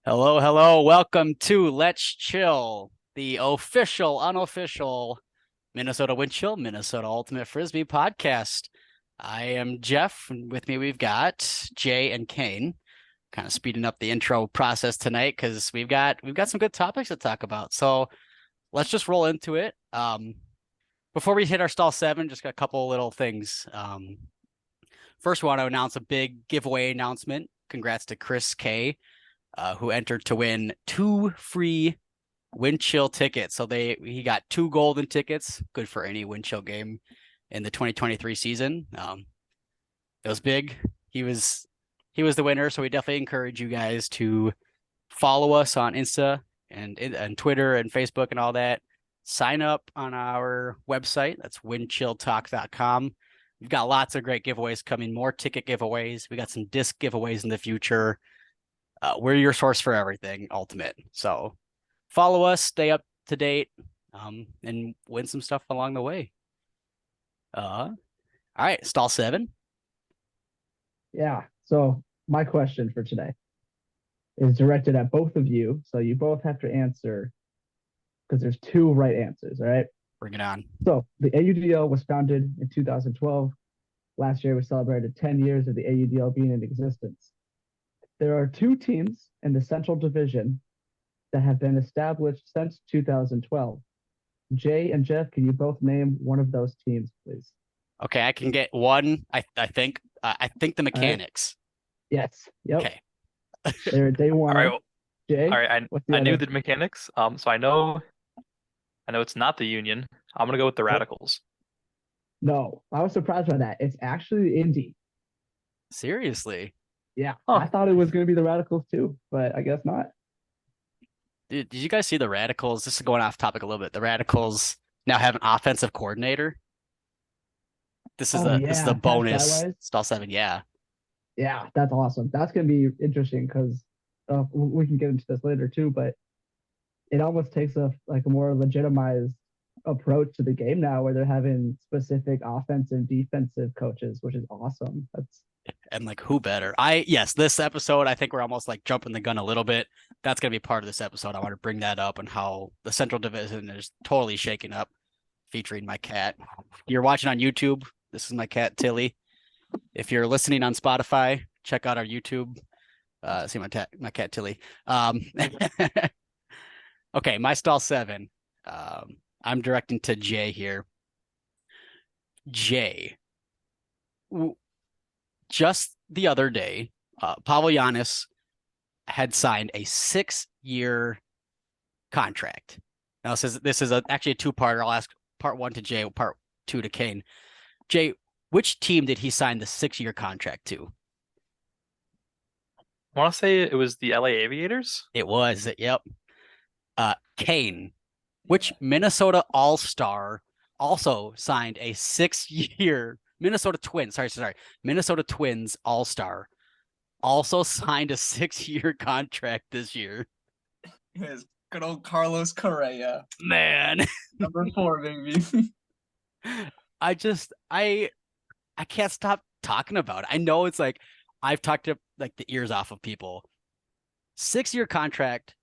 Hello, hello. Welcome to Let's Chill, the official, unofficial Minnesota Wind Chill, Minnesota Ultimate Frisbee podcast. I am Jeff, and with me we've got Jay and Kane. Kind of speeding up the intro process tonight because we've got some good topics to talk about. So let's just roll into it. Before we hit our stall seven, just got a couple little things. First, we want to announce a big giveaway announcement. Congrats to Chris K, who entered to win 2 free Wind Chill tickets. So he got 2 golden tickets, good for any Wind Chill game in the 2023 season. It was big. He was the winner, so we definitely encourage you guys to follow us on Insta and Twitter and Facebook and all that. Sign up on our website. That's windchilltalk.com. We've got lots of great giveaways coming, more ticket giveaways. We got some disc giveaways in the future. We're your source for everything ultimate. So follow us, stay up to date, and win some stuff along the way. All right, stall 7. Yeah. So my question for today is directed at both of you. So you both have to answer because there's 2 right answers. All right. Bring it on. So the AUDL was founded in 2012. Last year we celebrated 10 years of the AUDL being in existence. There are 2 teams in the Central Division that have been established since 2012. Jay and Jeff, can you both name one of those teams, please? Okay, I can get one. I think the All right. Mechanics. Yes. Yep. Okay. They're day All one. right, well, Jay, all right. what's the I knew other? the mechanics. So I know it's not the Union. I'm gonna go with the Nope. Radicals. No, I was surprised by that. It's actually Indy. Seriously. Yeah, Huh. I thought it was going to be the Radicals too, but I guess not. Did you guys see the Radicals? This is going off topic a little bit. The Radicals now have an offensive coordinator. This is Oh this is yeah, the Pat bonus Skywise. stall 7. Yeah. Yeah, that's awesome. That's going to be interesting because we can get into this later too, but it almost takes a more legitimized approach to the game now, where they're having specific offensive, defensive coaches, which is awesome. That's And like who better? This episode, I think we're almost like jumping the gun a little bit. That's gonna be part of this episode. I want to bring that up and how the Central Division is totally shaking up, featuring my cat. You're watching on YouTube. This is my cat Tilly. If you're listening on Spotify, check out our YouTube. See my cat Tilly. Okay, my stall 7. I'm directing to Jay here. Jay, just the other day, Pavel Giannis had signed a 6-year contract. Now, this is actually a 2-parter. I'll ask part 1 to Jay, part 2 to Kane. Jay, which team did he sign the 6-year contract to? I want to say it was the LA Aviators. It was, yep. Kane, which Minnesota All-Star also signed a 6-year Minnesota Twins. Sorry. Minnesota Twins All-Star also signed a 6-year contract this year. Yes, good old Carlos Correa. Man, Number 4, baby. I can't stop talking about it. I know it's like I've talked to like the ears off of people. 6-year contract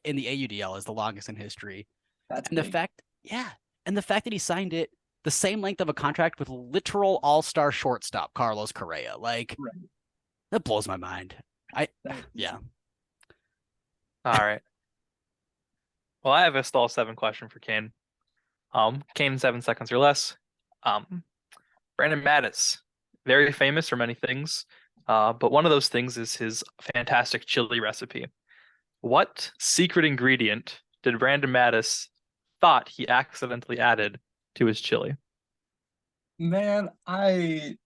in the AUDL is the longest in history. That's and the big. fact that he signed it the same length of a contract with literal all-star shortstop Carlos Correa, like Right. that blows my mind. Yeah. All right. Well, I have a stall 7 question for Kane. Kane, 7 seconds or less. Brandon Mattis, very famous for many things, but one of those things is his fantastic chili recipe. What secret ingredient did Brandon Mattis thought he accidentally added to his chili? Man, I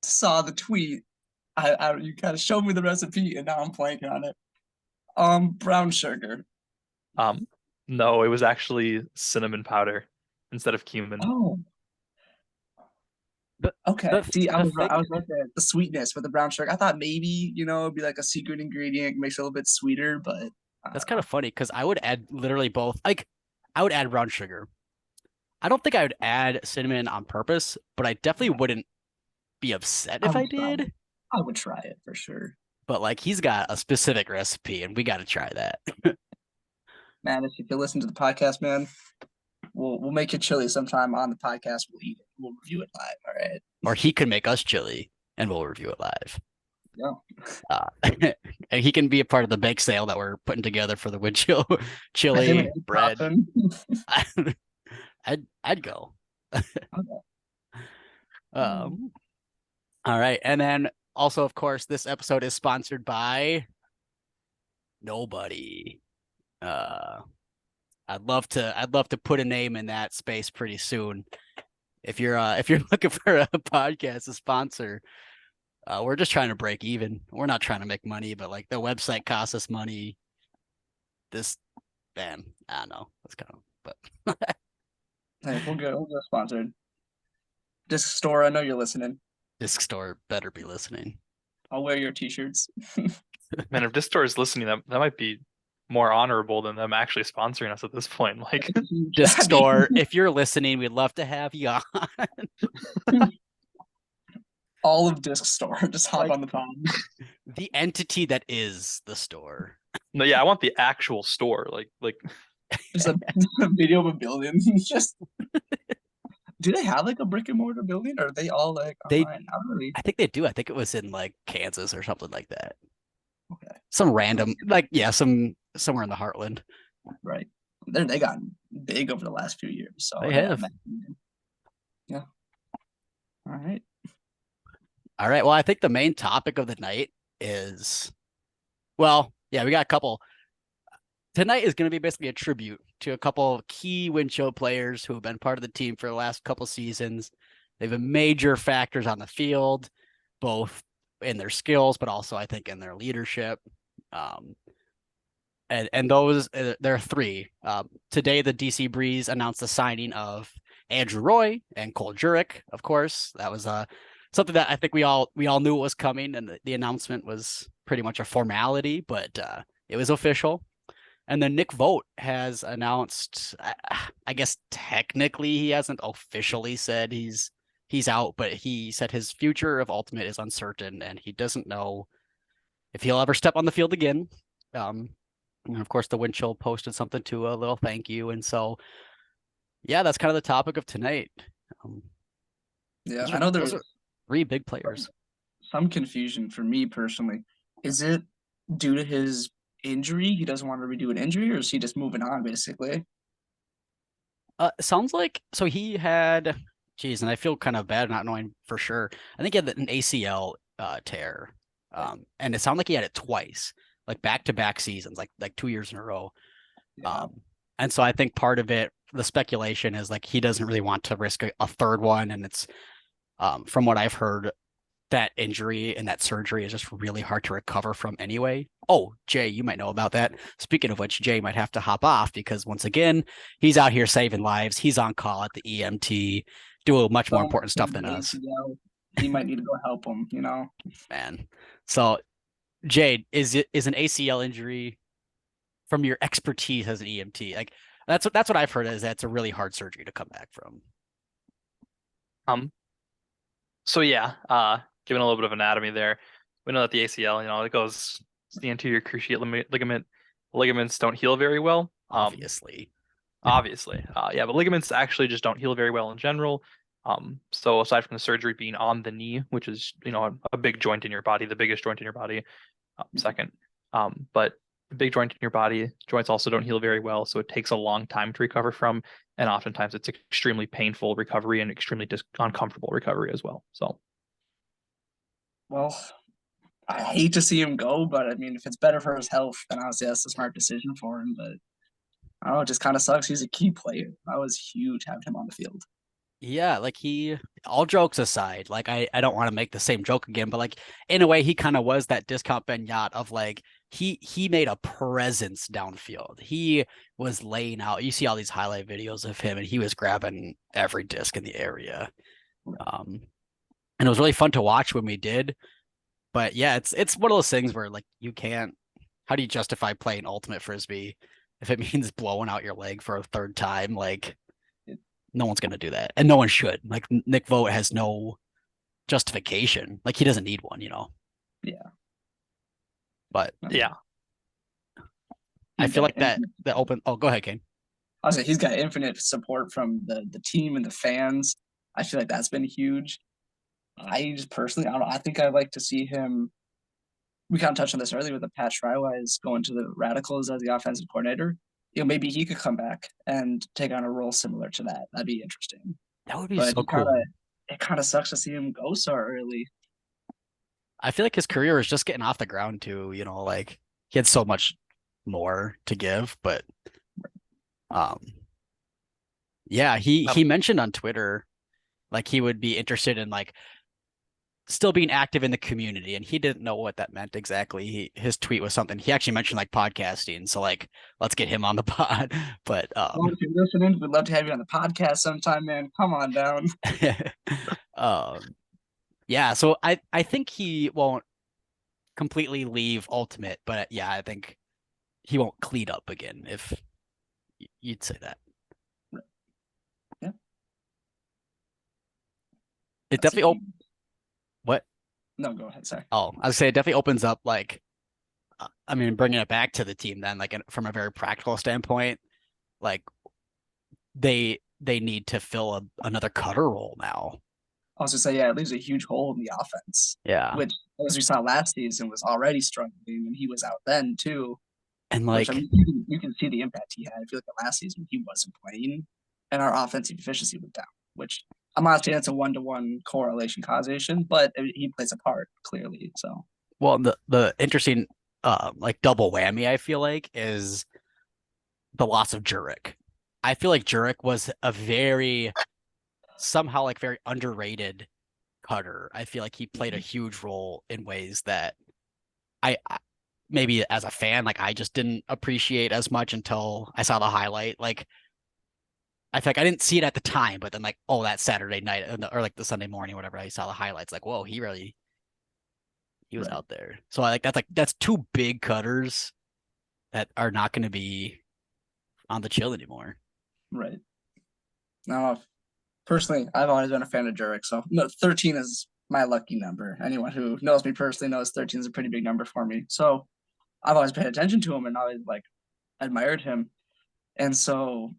saw the tweet. You kind of showed me the recipe, and now I'm blanking on it. Brown sugar. No, it was actually cinnamon powder instead of cumin. Oh, But okay. See, I was thing, right there. The sweetness with the brown sugar. I thought maybe it'd be like a secret ingredient, makes it a little bit sweeter, but that's kind of funny because I would add literally both. Like, I would add brown sugar. I don't think I would add cinnamon on purpose, but I definitely wouldn't be upset if I did. I would try it for sure. but like he's got a specific recipe, and we got to try that. Man, if you listen to the podcast, man, we'll make you chili sometime on the podcast. We'll eat it. We'll review it live. All right. Or he can make us chili, and we'll review it live. Yeah. And he can be a part of the bake sale that we're putting together for the wood chill chili bread. I'd go. All right, and then also, of course, this episode is sponsored by nobody. I'd love to put a name in that space pretty soon. If you're looking for a podcast to sponsor, we're just trying to break even. We're not trying to make money, but like the website costs us money. This, man, I don't know. That's kind of, but Hey, we'll go sponsored. Disc store, I know you're listening. Disc store better be listening. I'll wear your t-shirts. Man, if Disc store is listening, that might be more honorable than them actually sponsoring us at this point. Like Disc store, if you're listening, we'd love to have you on. All of Disc store, just hop on the pod. The entity that is the store. No, yeah, I want the actual store. Like just a video of a building. Just do they have like a brick and mortar building, or are they all like online? I think they do. I think it was in like Kansas or something like that. Okay. Some random, somewhere in the heartland. Right. They got big over the last few years. So they have. Yeah. All right. All right. Well, I think the main topic of the night is, we got a couple. Tonight is going to be basically a tribute to a couple of key wind chill players who have been part of the team for the last couple seasons. They've been major factors on the field, both in their skills, but also I think in their leadership. And those, there are three. Today, the DC Breeze announced the signing of Andrew Roy and Cole Jurek. Of course, that was something that I think we all knew was coming, and the announcement was pretty much a formality, but it was official. And then Nick Vogt has announced, I guess technically he hasn't officially said he's out, but he said his future of Ultimate is uncertain, and he doesn't know if he'll ever step on the field again. And of course, the Wind Chill posted something to a little thank you, and so yeah, that's kind of the topic of tonight. Yeah, I know there's three big players. Some confusion for me personally. Is it due to his injury? He doesn't want to redo an injury, or is he just moving on basically? Sounds like so he had, and I feel kind of bad not knowing for sure. I think he had an ACL tear, and it sounded like he had it twice, like back-to-back seasons, like 2 years in a row. Yeah. And so I think part of it, the speculation is like he doesn't really want to risk a third one, and it's from what I've heard, that injury and that surgery is just really hard to recover from anyway. Oh, Jay, you might know about that. Speaking of which, Jay might have to hop off because once again, he's out here saving lives. He's on call at the EMT, doing much more important stuff than us. He might need to go help him, Man. So, Jay, is an ACL injury, from your expertise as an EMT, like that's what I've heard, is that's a really hard surgery to come back from. So yeah, giving a little bit of anatomy there, we know that the ACL, it goes to the anterior cruciate ligament. Ligaments don't heal very well. Obviously. Yeah, but ligaments actually just don't heal very well in general. So aside from the surgery being on the knee, which is, a big joint in your body, the biggest joint in your body, second, but the big joint in your body, joints also don't heal very well. So it takes a long time to recover from. And oftentimes it's extremely painful recovery and extremely uncomfortable recovery as well. So, well, I hate to see him go, but I mean, if it's better for his health, then obviously that's a smart decision for him. But I don't know, it just kind of sucks. He's a key player. That was huge having him on the field. Yeah, like all jokes aside, like I don't want to make the same joke again, but like in a way he kind of was that discount Benyat of like he made a presence downfield. He was laying out. You see all these highlight videos of him, and he was grabbing every disc in the area. And it was really fun to watch when we did. But yeah, it's one of those things where like you can't. How do you justify playing ultimate frisbee if it means blowing out your leg for a third time? Like, no one's gonna do that, and no one should. Like Nick Vogt has no justification. Like he doesn't need one, Yeah. But Yeah. I He's feel got like that infinite- the open. Oh, go ahead, Kane. I was like, he's got infinite support from the team and the fans. I feel like that's been huge. I just personally, I don't know. I think I'd like to see him. We kind of touched on this earlier with the Pat Schreiwise going to the Radicals as the offensive coordinator. Maybe he could come back and take on a role similar to that. That'd be interesting. That would be But so cool. it kind of sucks to see him go so early. I feel like his career is just getting off the ground too. Like he had so much more to give, but yeah, he mentioned on Twitter like he would be interested in like still being active in the community, and he didn't know what that meant exactly. His tweet was something he actually mentioned like podcasting, so like let's get him on the pod. But Well, if you're listening, we'd love to have you on the podcast sometime, man. Come on down. yeah, so I think he won't completely leave Ultimate, but yeah, I think he won't cleat up again if you'd say that. Yeah. It definitely what? No, go ahead. Sorry. Oh, I would say it definitely opens up like I mean, bringing it back to the team then, like from a very practical standpoint, like they need to fill another cutter role now. I was just say, yeah, it leaves a huge hole in the offense. Yeah, Which, as we saw last season, was already struggling, and he was out then too. and like which, I mean, you can see the impact he had. I feel like the last season he wasn't playing, and our offensive efficiency went down. Which I'm not saying it's a 1-to-1 correlation causation, but he plays a part clearly. So, well, the interesting like double whammy I feel like is the loss of Jurek. I feel like Jurek was a somehow like very underrated cutter. I feel like he played a huge role in ways that I maybe as a fan, like I just didn't appreciate as much until I saw the highlight. Like I feel like I didn't see it at the time, but then like, oh, that Saturday night or like the Sunday morning, whatever, I saw the highlights. Like, whoa, he was right. out there. So that's two big cutters that are not going to be on the chill anymore. Right. Now, personally, I've always been a fan of Jurek, so 13 is my lucky number. Anyone who knows me personally knows 13 is a pretty big number for me. So I've always paid attention to him and always like admired him. And so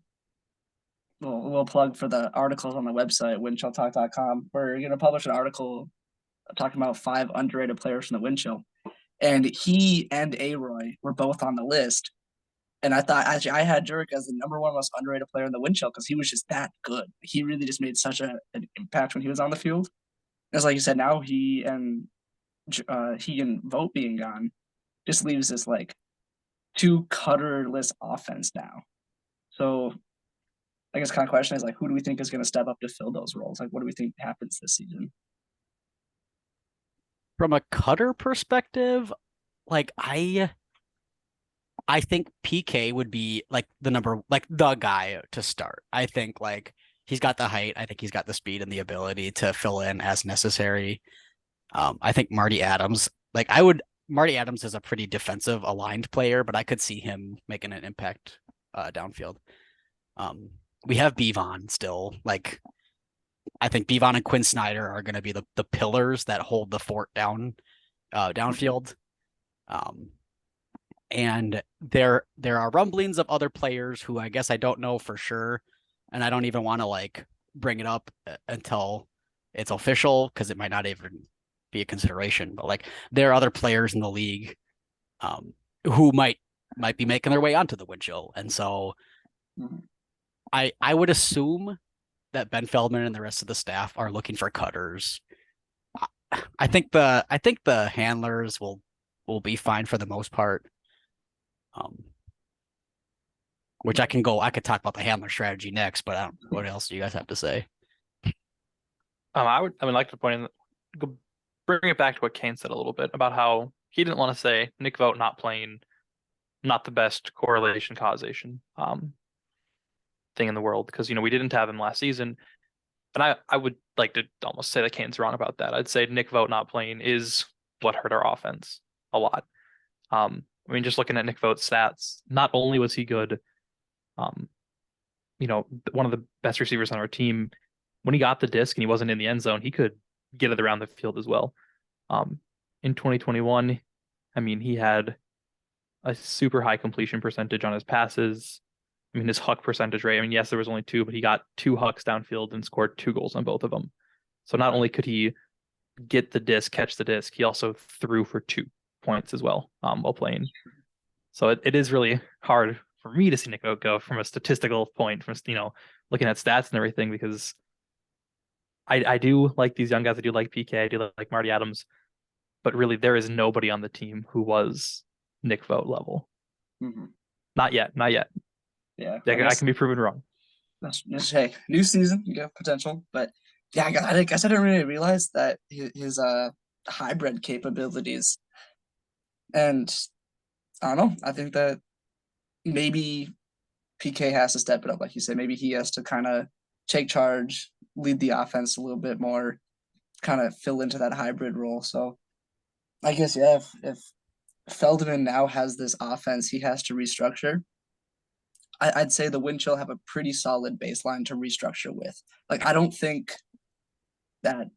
we'll plug for the articles on the website, windchilltalk.com. We're going to publish an article talking about 5 underrated players from the Windchill. And he and A-Roy were both on the list. And I thought actually I had Jurek as the number 1 most underrated player in the Windchill because he was just that good. He really just made such an impact when he was on the field. As like you said, now he and Vogt being gone just leaves this like 2 cutterless offense now. So I guess kind of question is like, who do we think is going to step up to fill those roles? Like, what do we think happens this season? From a cutter perspective, like I think PK would be like the guy to start. I think like he's got the height. I think he's got the speed and the ability to fill in as necessary. I think Marty Adams is a pretty defensive aligned player, but I could see him making an impact downfield. We have Bevon still. Like I think Bevon and Quinn Snyder are going to be the pillars that hold the fort downfield. And there are rumblings of other players who I guess I don't know for sure, and I don't even want to like bring it up until it's official because it might not even be a consideration. But like there are other players in the league who might be making their way onto the Windchill, and so I would assume that Ben Feldman and the rest of the staff are looking for cutters. I think the handlers will be fine for the most part. Which I could talk about the handler strategy next, but what else do you guys have to say? I would like to point in, bring it back to what Kane said a little bit about how he didn't want to say Nick Vogt not playing, not the best correlation causation thing in the world because we didn't have him last season, and I would like to almost say that Kane's wrong about that. I'd say Nick Vogt not playing is what hurt our offense a lot. I mean, just looking at Nick Vogt's stats, not only was he good, one of the best receivers on our team. When he got the disc and he wasn't in the end zone, he could get it around the field as well. In 2021, I mean, he had a super high completion percentage on his passes. I mean, his huck percentage rate. I mean, yes, there was only 2, but he got 2 hucks downfield and scored 2 goals on both of them. So not only could he get the disc, catch the disc, he also threw for 2 points as well while playing. So it is really hard for me to see Nick Vogt go from a statistical point, from looking at stats and everything, because I do like these young guys. I do like PK. I do like Marty Adams, but really there is nobody on the team who was Nick Vogt level. Mm-hmm. Not yet. Yeah, I can be proven wrong. Hey, new season, you got potential, but yeah, I guess I didn't really realize that his hybrid capabilities, and I don't know. I think that maybe PK has to step it up, like you said. Maybe he has to kind of take charge, lead the offense a little bit more, kind of fill into that hybrid role. So I guess yeah, if Feldman now has this offense, he has to restructure. I'd say the wind chill have a pretty solid baseline to restructure with. Like, I don't think that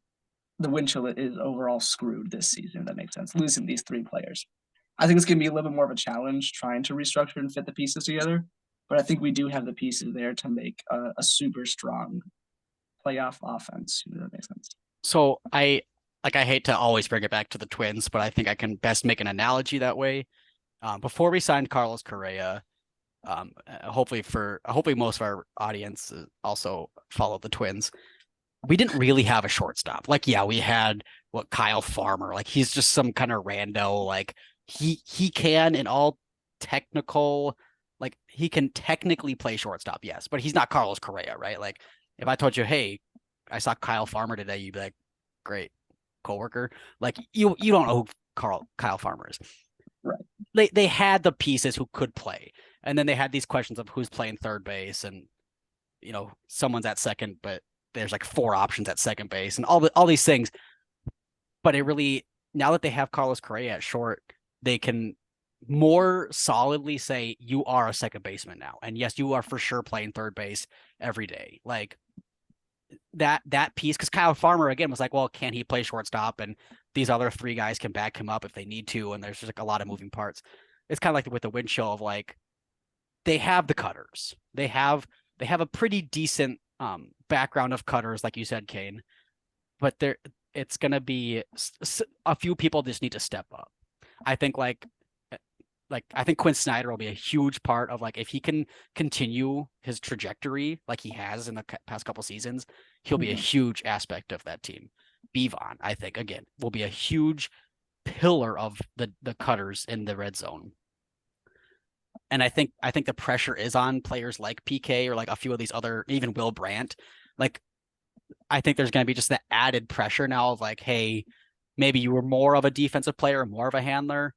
the wind chill is overall screwed this season, if that makes sense, losing these 3 players. I think it's going to be a little bit more of a challenge trying to restructure and fit the pieces together. But I think we do have the pieces there to make a super strong playoff offense, if that makes sense. So I hate to always bring it back to the Twins, but I think I can best make an analogy that way. Before we signed Carlos Correa, hopefully most of our audience also follow the Twins. We didn't really have a shortstop. Like, yeah, we had Kyle Farmer. Like, he's just some kind of rando. Like, he can in all technical, like, he can technically play shortstop, yes, but he's not Carlos Correa, right? Like, if I told you, hey, I saw Kyle Farmer today, you'd be like, great, coworker. Like, you don't know who Kyle Farmer is. Right. They had the pieces who could play, and then they had these questions of who's playing third base, and someone's at second, but there's like 4 options at second base, and all these things. But it really, now that they have Carlos Correa at short, they can more solidly say you are a second baseman now, and yes, you are for sure playing third base every day. Like that piece, because Kyle Farmer again was like, well, can he play shortstop? And these other 3 guys can back him up if they need to, and there's just like a lot of moving parts. It's kind of like with the wind chill of like, they have the cutters, they have a pretty decent background of cutters, like you said, Kane, but it's going to be a few people just need to step up. I think I think Quinn Snyder will be a huge part of, like, if he can continue his trajectory like he has in the past couple seasons, he'll be a huge aspect of that team. Bevon, I think, again, will be a huge pillar of the cutters in the red zone. And I think the pressure is on players like PK or like a few of these other, even Will Brandt. Like, I think there's going to be just that added pressure now of like, hey, maybe you were more of a defensive player, more of a handler,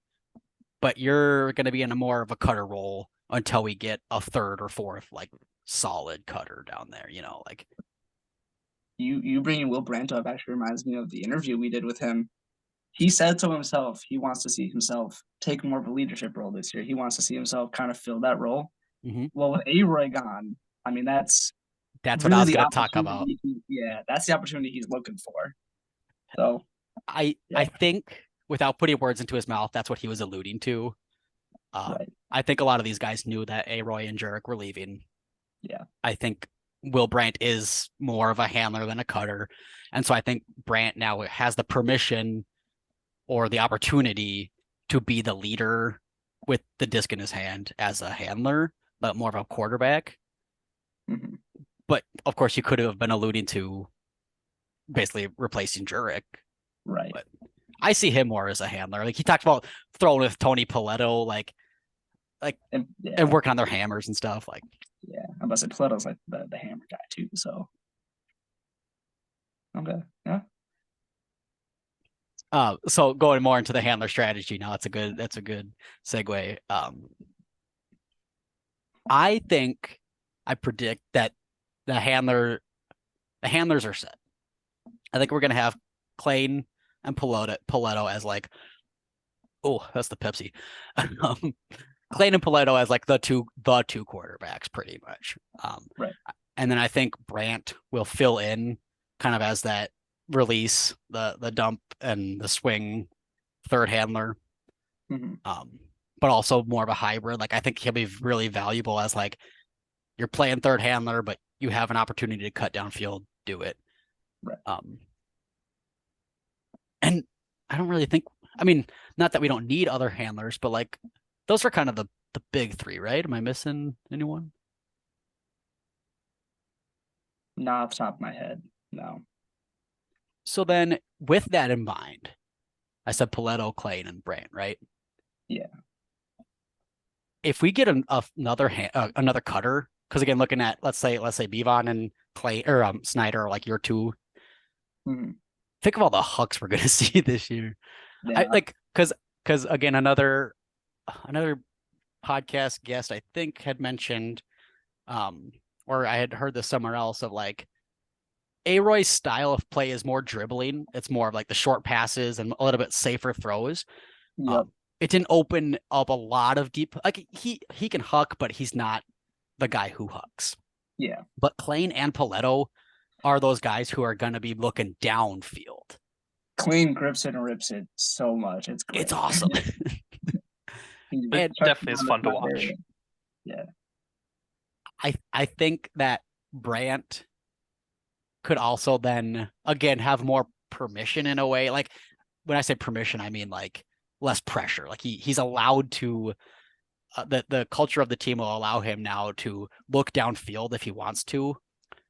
but you're going to be in a more of a cutter role until we get a third or fourth, like, solid cutter down there, like. You bringing Will Brandt up actually reminds me of the interview we did with him. He said to himself, he wants to see himself take more of a leadership role this year. He wants to see himself kind of fill that role. Mm-hmm. Well, with A-Roy gone, I mean, that's what really I was going to talk about. Yeah, that's the opportunity he's looking for. So I think, without putting words into his mouth, that's what he was alluding to. Right. I think a lot of these guys knew that A-Roy and Jurek were leaving. Yeah. I think Will Brandt is more of a handler than a cutter. And so I think Brandt now has the permission or the opportunity to be the leader with the disc in his hand as a handler, but more of a quarterback. Mm-hmm. But of course, you could have been alluding to basically replacing Jurek. Right. But I see him more as a handler. Like, he talked about throwing with Tony Paletto, and working on their hammers and stuff. Like, yeah, I'm about to say Paletto's like the hammer guy too. So okay, yeah. So going more into the handler strategy now, that's a good segue. I predict that the handlers are set. I think we're gonna have Clayton and Paletto as like, oh, that's the Pepsi. Clayton and Paletto as like the two quarterbacks, pretty much. Right. And then I think Brandt will fill in kind of as that release, the dump and the swing third handler. But also more of a hybrid. Like I think he'll be really valuable as like you're playing third handler, but you have an opportunity to cut downfield, do it. Right. And I don't really think, I mean, not that we don't need other handlers, but like those are kind of the big three, right? Am I missing anyone? Not off the top of my head, no. So then with that in mind, I said Paletto, Clayton, and Brandt, right? Yeah. If we get another cutter, because again, looking at let's say Bevon and Clay or Snyder are like your two. Think of all the hucks we're gonna see this year. Yeah. I like because again another podcast guest I think had mentioned, or I had heard this somewhere else of like Aroy's style of play is more dribbling. It's more of like the short passes and a little bit safer throws. Yep. It didn't open up a lot of deep. Like he can huck, but he's not the guy who hucks. Yeah. But Clayton and Paletto are those guys who are going to be looking downfield. Clean grips it and rips it so much. It's great. It's awesome. It definitely is fun to watch. Yeah. I think that Brandt could also then again have more permission in a way. Like when I say permission, I mean like less pressure. Like he's allowed to. The culture of the team will allow him now to look downfield if he wants to,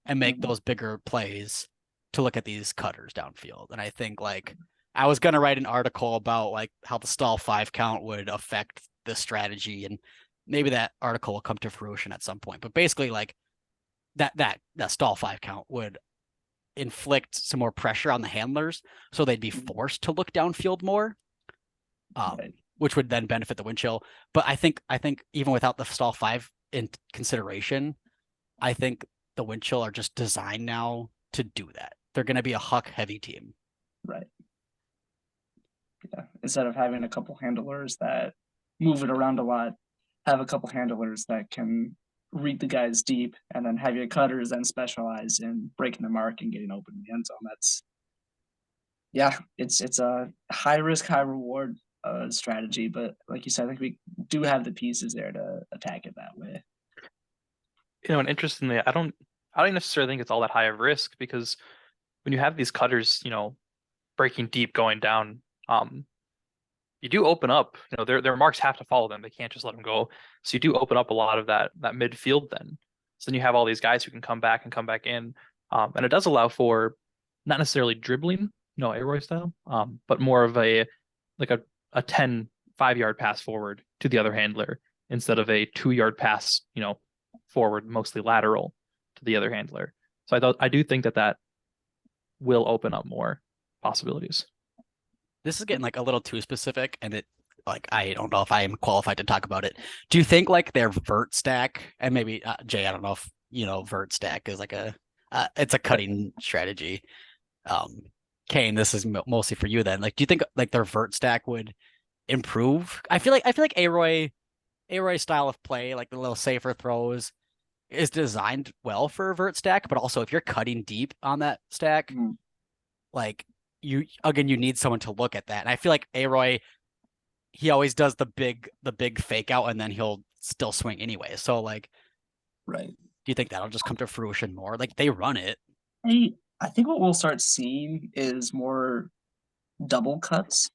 and make those bigger plays to look at these cutters downfield. And I think like I was gonna write an article about like how the stall 5 count would affect the strategy, and maybe that article will come to fruition at some point. But basically, like that stall 5 count would inflict some more pressure on the handlers, so they'd be forced to look downfield more. Which would then benefit the wind chill. But I think even without the stall 5 in consideration, I think the wind chill are just designed now to do that. They're going to be a huck heavy team. Right. Yeah. Instead of having a couple handlers that move it around a lot, have a couple handlers that can read the guys deep, and then have your cutters then specialize in breaking the mark and getting open in the end zone. It's a high risk, high reward strategy, but like you said, I think we do have the pieces there to attack it that way. And interestingly, I don't necessarily think it's all that high of risk, because when you have these cutters, breaking deep, going down, you do open up. Their marks have to follow them. They can't just let them go. So you do open up a lot of that midfield then. So then you have all these guys who can come back in, and it does allow for not necessarily dribbling, Aroy style, but more of a 10 5-yard pass forward to the other handler instead of a 2-yard pass, forward, mostly lateral to the other handler. So I do think that will open up more possibilities. This is getting like a little too specific, and it like I don't know if I am qualified to talk about it. Do you think like their vert stack, and maybe Jay, I don't know if vert stack is like it's a cutting strategy. Kane, this is mostly for you then. Like, do you think like their vert stack would improve? I feel like Aroy style of play, like the little safer throws, is designed well for a vert stack, but also if you're cutting deep on that stack, like you need someone to look at that. And I feel like Aroy, he always does the big fake out, and then he'll still swing anyway. So like, right. Do you think that'll just come to fruition more? Like they run it. I think what we'll start seeing is more double cuts.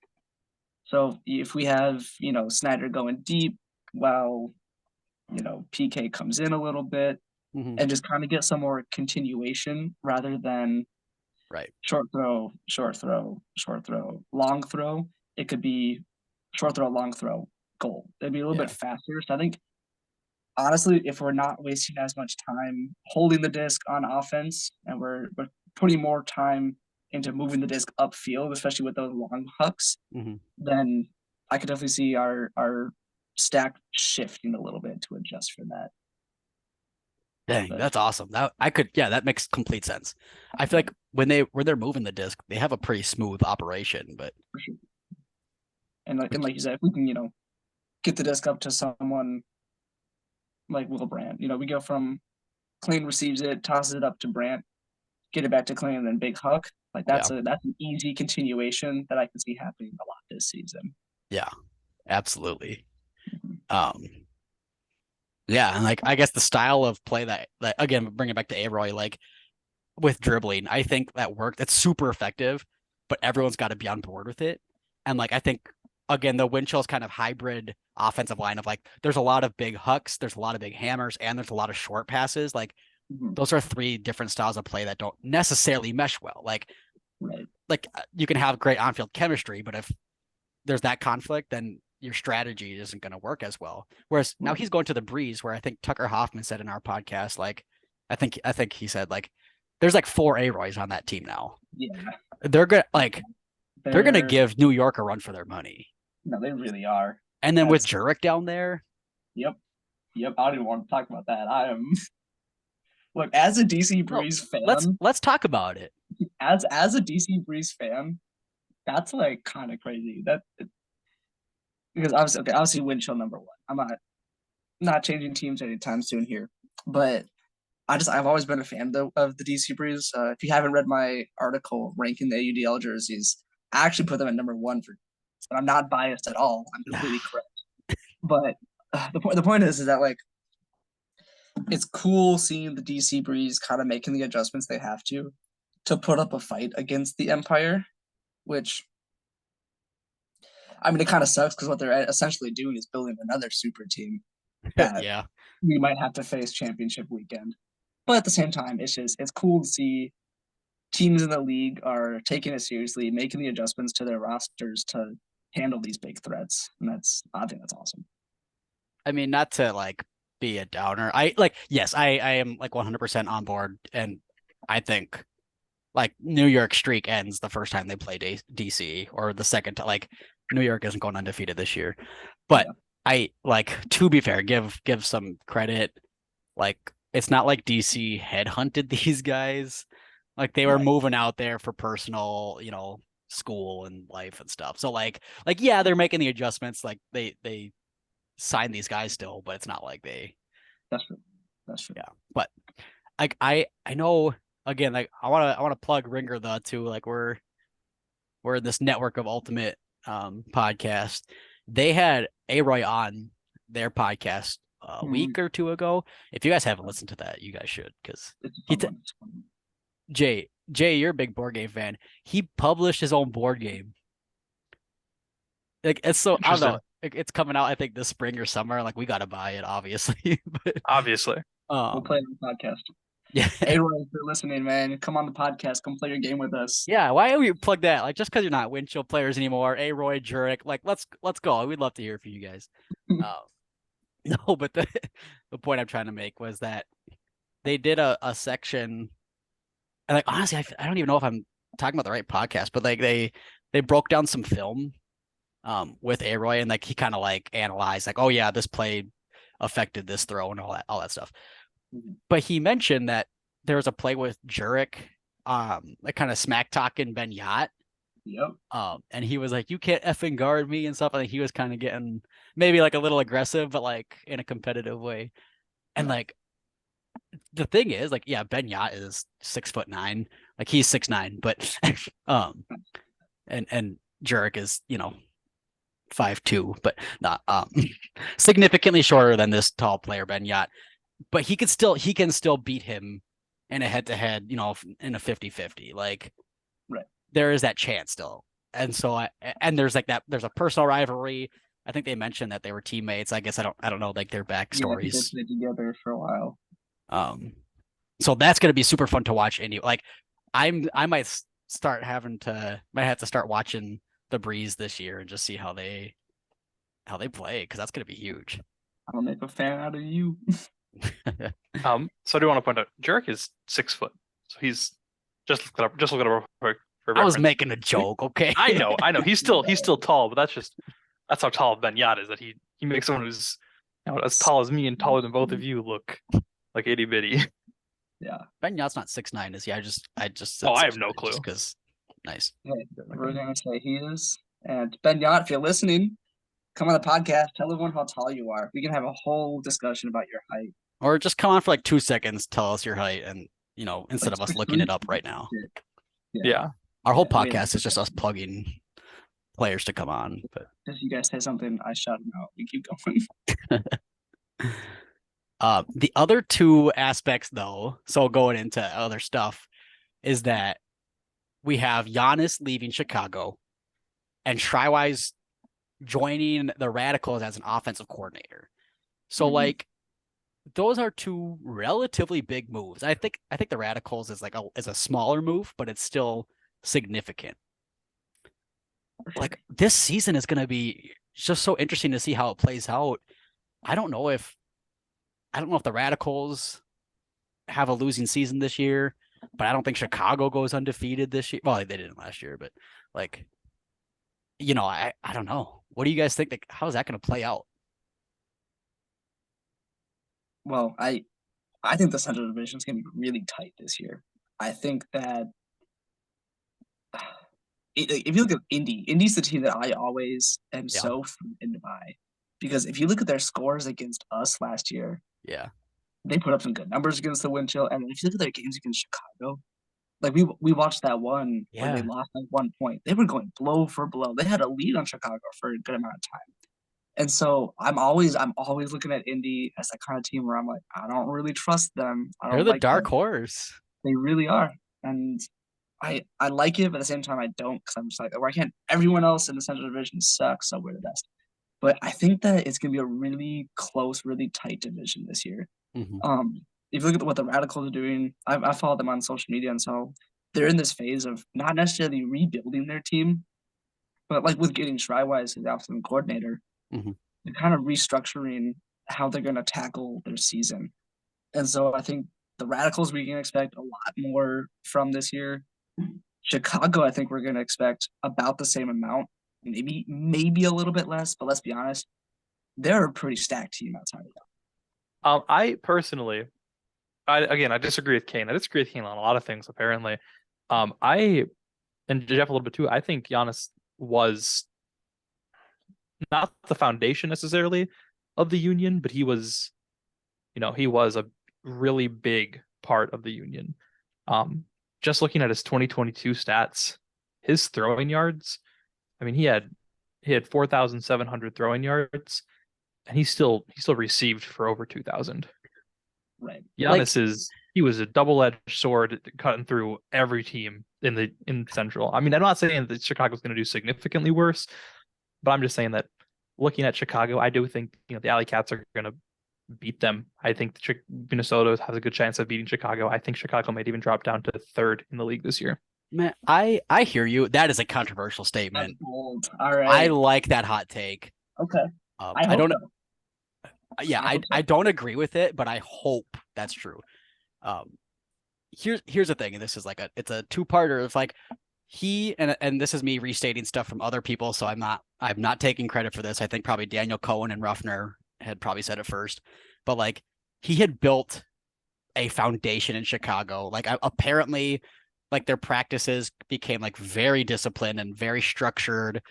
So if we have, Snyder going deep while, PK comes in a little bit, and just kind of get some more continuation rather than short throw, long throw. It could be short throw, long throw, goal. It'd be a little bit faster. So I think, honestly, if we're not wasting as much time holding the disc on offense, and we're putting more time into moving the disc upfield, especially with those long hucks, then I could definitely see our stack shifting a little bit to adjust for that. Dang, that's awesome. That makes complete sense. I feel like when they're moving the disc, they have a pretty smooth operation, but for sure. And like you said, if we can, get the disc up to someone like Will Brandt, we go from Clean receives it, tosses it up to Brandt, get it back to Clean, and then big huck. Like that's an easy continuation that I can see happening a lot this season. Yeah. Absolutely. Mhm. Yeah, and like I guess the style of play that again, bring it back to Aroy, like with dribbling, I think that worked. That's super effective, but everyone's got to be on board with it. And like I think again, the Windchill's kind of hybrid offensive line of like there's a lot of big hucks, there's a lot of big hammers, and there's a lot of short passes. Like Mhm. those are three different styles of play that don't necessarily mesh well. Right. Like you can have great on-field chemistry, but if there's that conflict, then your strategy isn't going to work as well. Whereas now Right. he's going to the breeze, where I think Tucker Hoffman said in our podcast, like I think he said like there's like 4 Aroys on that team now. Yeah. They're gonna they're gonna They're give New York a run for their money. no, they really are. And then with That's Jurek down there, yep. Yep. I don't even want to talk about that. I am look as a DC no, Breeze fan, let's talk about it. as a DC Breeze fan, that's like kind of crazy. That because obviously Windchill number one. I'm not changing teams anytime soon here, but I've always been a fan of the DC Breeze. If you haven't read my article ranking the AUDL jerseys, I actually put them at number one but I'm not biased at all. I'm completely correct. But the point is that like it's cool seeing the DC Breeze kind of making the adjustments they have to put up a fight against the Empire, which I mean it kind of sucks because what they're essentially doing is building another super team that Yeah. we might have to face championship weekend. But at the same time, it's cool to see teams in the league are taking it seriously, making the adjustments to their rosters to handle these big threats, and I think that's awesome. I mean, not to like be a downer. I like yes, I am like 100% on board, and I think like New York streak ends the first time they play DC or the second time. Like New York isn't going undefeated this year, but Yeah. I like to be fair, give some credit. Like it's not like DC headhunted these guys. Like they were Right. moving out there for personal, school and life and stuff. So like yeah, they're making the adjustments. Like they sign these guys still, but it's not like they. That's true. That's true. Yeah, but like I know again, like I want to plug Ringer the too. Like we're in this network of ultimate podcast. They had Aroy on their podcast a week or two ago. If you guys haven't listened to that, you guys should because It's a he fun one. It's a fun one. Jay, you're a big board game fan. He published his own board game. Like it's so I don't know. It's coming out I think this spring or summer. Like we gotta buy it, obviously. But Obviously. We'll play it on the podcast. yeah, Hey, Roy, if you're listening, man, come on the podcast. Come play your game with us. yeah. Why don't we plug that? Like just because you're not Windchill players anymore, Roy Jurek. Like let's go. We'd love to hear from you guys. No, but the point I'm trying to make was that they did a section, and like honestly, I don't even know if I'm talking about the right podcast, but like they broke down some film with Aroy, and like he kind of like analyzed like, oh yeah, this play affected this throw and all that stuff. Mhm. But he mentioned that there was a play with Jurek, like kind of smack talking Ben Yacht. Yep. And he was like, you can't effing guard me and stuff. I think he was kind of getting maybe like a little aggressive, but like in a competitive way. And Right. like the thing is, like, yeah, Ben Yacht is 6'9", like he's 6'9", but and Jurek is 5'2", but not significantly shorter than this tall player Ben Yacht. But he can still beat him in a head-to-head, in a 50-50. Like Right. there is that chance still. And so there's like that there's a personal rivalry. I think they mentioned that they were teammates. I guess I don't know like their Yeah, I think they backstories. played together for a while. So that's gonna be super fun to watch. Like I might have to start watching the Breeze this year and just see how they play because that's gonna be huge. I'll make a fan out of you. So I do want to point out Jurek is 6 foot. So he's just look it up real quick for I was reference. making a joke, okay? I know. He's still tall, but that's how tall Ben Yacht is. That he makes someone who's as tall as me and taller than both of you look like itty bitty. Yeah. Ben Yacht's not 6'9", is he? I just said Oh, I have no 6'9" clue. just because nice. Hey, we're gonna say he is. And Ben Yacht, if you're listening, come on the podcast. Tell everyone how tall you are. We can have a whole discussion about your height. Or just come on for like 2 seconds, tell us your height, and instead of us looking it up right now. Yeah. Our whole Yeah, we- podcast is just us plugging players to come on. But If you guys say something, I shout them out. We keep going. the other two aspects, though, so going into other stuff, is that we have Giannis leaving Chicago and Shriwise joining the Radicals as an offensive coordinator. So like those are two relatively big moves. I think the Radicals is like a smaller move, but it's still significant. Like this season is going to be just so interesting to see how it plays out. I don't know if the Radicals have a losing season this year, but I don't think Chicago goes undefeated this year. Well, they didn't last year, but like, I don't know. What do you guys think? Like, how is that going to play out? Well, I think the Central Division is going to be really tight this year. I think that if you look at Indy's the team that I always am so frightened by, because if you look at their scores against us last year, they put up some good numbers against the wind chill, and if you look at their games against Chicago, like we watched that one where they lost like 1 point. They were going blow for blow. They had a lead on Chicago for a good amount of time. And so I'm always looking at Indy as that kind of team where I'm like, I don't really trust them. They're the dark horse. They really are. And I like it, but at the same time I don't, because I'm just like, why can't everyone else in the Central Division suck, so we're the best. But I think that it's gonna be a really close, really tight division this year. If you look at what the Radicals are doing, I follow them on social media, and so they're in this phase of not necessarily rebuilding their team, but like with getting Shriwise as the offensive coordinator, they're kind of restructuring how they're going to tackle their season. And so I think the Radicals, we can expect a lot more from this year. Chicago, I think we're going to expect about the same amount, maybe a little bit less, but let's be honest, they're a pretty stacked team outside of that. I personally, I disagree with Kane. I disagree with Kane on a lot of things, apparently. And Jeff a little bit too, I think Giannis was not the foundation necessarily of the Union, but he was a really big part of the Union. Just looking at his 2022 stats, his throwing yards, I mean, he had 4,700 throwing yards, and he still received for over 2,000. Right. Giannis he was a double-edged sword cutting through every team in Central. I mean, I'm not saying that Chicago's going to do significantly worse, but I'm just saying that looking at Chicago, I do think the Alley Cats are going to beat them. I think Minnesota has a good chance of beating Chicago. I think Chicago might even drop down to third in the league this year. Man, I hear you. That is a controversial statement. That's bold. All right. I like that hot take. Okay. I don't. So. I don't agree with it, but I hope that's true. Here's the thing, and this is it's a two-parter. It's like he and this is me restating stuff from other people, so I'm not taking credit for this. I think probably Daniel Cohen and Ruffner had probably said it first, but he had built a foundation in Chicago. Apparently, their practices became very disciplined and very structured.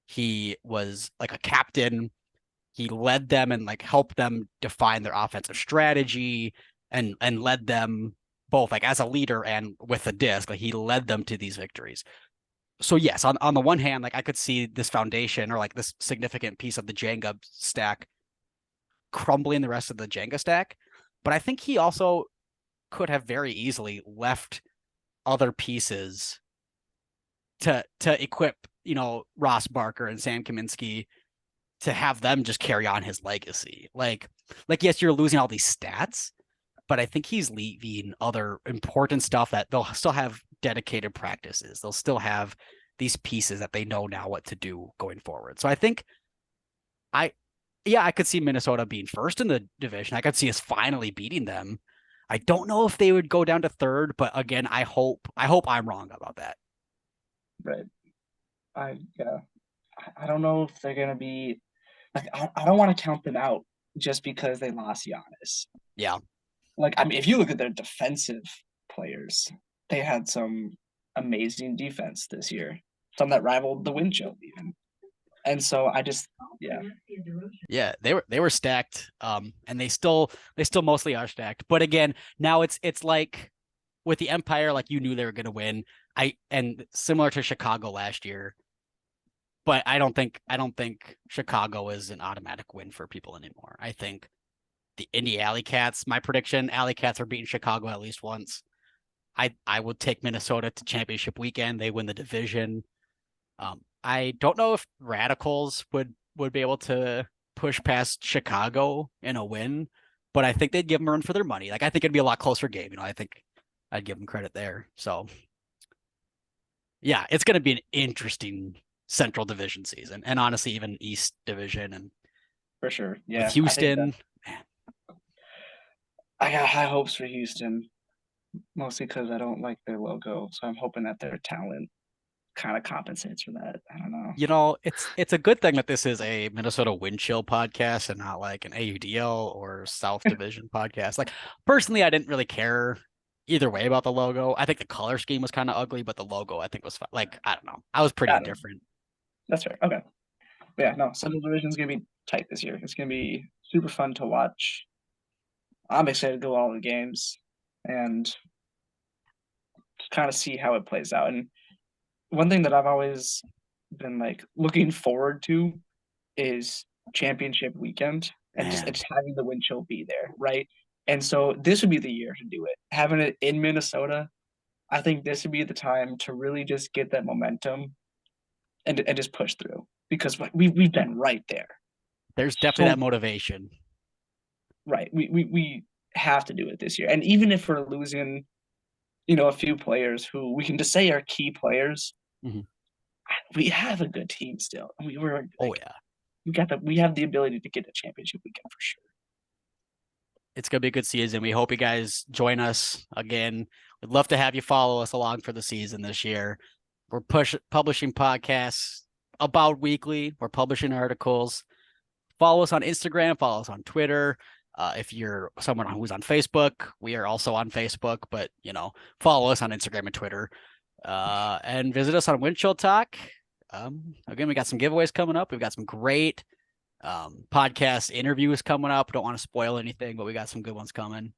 He was a captain. He led them and helped them define their offensive strategy and led them both as a leader and with the disc. He led them to these victories. So yes, on the one hand, I could see this foundation or this significant piece of the Jenga stack crumbling the rest of the Jenga stack. But I think he also could have very easily left other pieces to equip, Ross Barker and Sam Kaminsky to have them just carry on his legacy. Yes, you're losing all these stats, but I think he's leaving other important stuff that they'll still have dedicated practices. They'll still have these pieces that they know now what to do going forward. So I think I could see Minnesota being first in the division. I could see us finally beating them. I don't know if they would go down to third, but again, I hope I'm wrong about that. Right. I don't know if they're gonna be I don't want to count them out just because they lost Giannis. Yeah. If you look at their defensive players, they had some amazing defense this year. Some that rivaled the wind chill even. And so they were stacked, and they still mostly are stacked. But again, now it's like with the Empire, you knew they were going to win. And similar to Chicago last year, but I don't think Chicago is an automatic win for people anymore. I think the Indy Alley Cats, my prediction, Alley Cats are beating Chicago at least once. I would take Minnesota to championship weekend. They win the division. I don't know if Radicals would be able to push past Chicago in a win, but I think they'd give them a run for their money. Like, I think it'd be a lot closer game. I think I'd give them credit there. So yeah, it's going to be an interesting Central Division season, and honestly, even East Division, and for sure. Yeah, with Houston. I got high hopes for Houston, mostly because I don't like their logo. So I'm hoping that their talent kind of compensates for that. I don't know. It's a good thing that this is a Minnesota Wind Chill podcast and not like an AUDL or South Division podcast. Like, personally, I didn't really care either way about the logo. I think the color scheme was kind of ugly, but the logo I think was fine. Like, I don't know. I was pretty indifferent. That's fair. Okay. But yeah, no, Central Division is gonna be tight this year. It's gonna be super fun to watch. I'm excited to go all the games and kind of see how it plays out. And one thing that I've always been like looking forward to is championship weekend and just having the wind chill be there, right? And so this would be the year to do it. Having it in Minnesota, I think this would be the time to really just get that momentum and just push through, because we've been right there. There's definitely that motivation. Right. We have to do it this year. And even if we're losing, a few players who we can just say are key players, we have a good team still. We have the ability to get a championship weekend for sure. It's gonna be a good season. We hope you guys join us again. We'd love to have you follow us along for the season this year. We're publishing podcasts about weekly. We're publishing articles. Follow us on Instagram. Follow us on Twitter. If you're someone who's on Facebook, we are also on Facebook. But follow us on Instagram and Twitter. And visit us on Wind Chill Talk. Again, we got some giveaways coming up. We've got some great podcast interviews coming up. Don't want to spoil anything, but we got some good ones coming.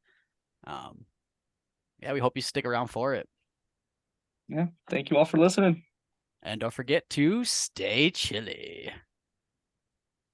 Yeah, we hope you stick around for it. Yeah, thank you all for listening. And don't forget to stay chilly.